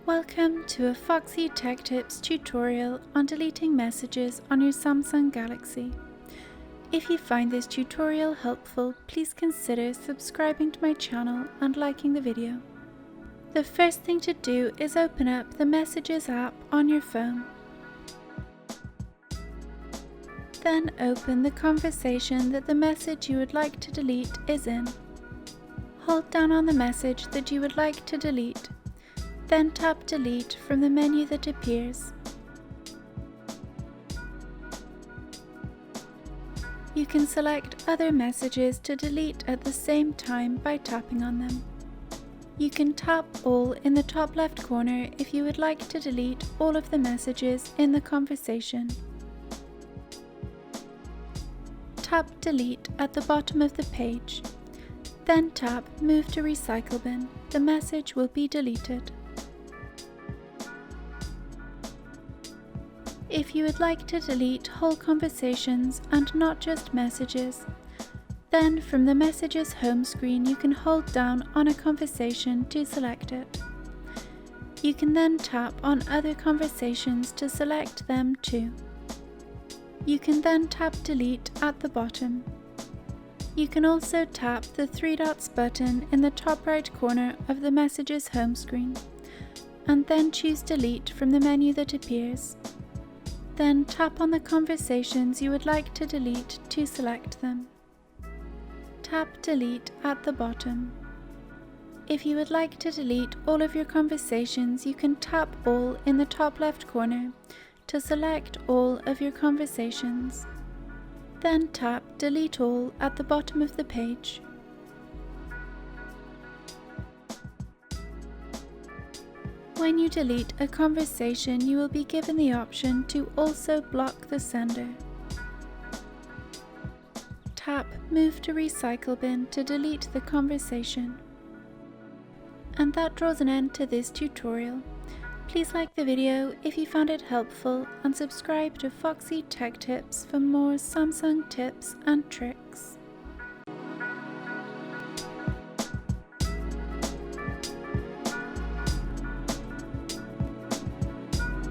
Welcome to a Foxy Tech Tips tutorial on deleting messages on your Samsung Galaxy. If you find this tutorial helpful, please consider subscribing to my channel and liking the video. The first thing to do is open up the Messages app on your phone. Then open the conversation that the message you would like to delete is in. Hold down on the message that you would like to delete. Then tap Delete from the menu that appears. You can select other messages to delete at the same time by tapping on them. You can tap All in the top left corner if you would like to delete all of the messages in the conversation. Tap Delete at the bottom of the page. Then tap Move to Recycle Bin. The message will be deleted. If you would like to delete whole conversations and not just messages, then from the Messages home screen you can hold down on a conversation to select it. You can then tap on other conversations to select them too. You can then tap Delete at the bottom. You can also tap the three dots button in the top right corner of the Messages home screen, and then choose Delete from the menu that appears. Then tap on the conversations you would like to delete to select them. Tap Delete at the bottom. If you would like to delete all of your conversations, you can tap All in the top left corner to select all of your conversations. Then tap Delete All at the bottom of the page. When you delete a conversation, you will be given the option to also block the sender. Tap Move to Recycle Bin to delete the conversation. And that draws an end to this tutorial. Please like the video if you found it helpful and subscribe to Foxy Tech Tips for more Samsung tips and tricks.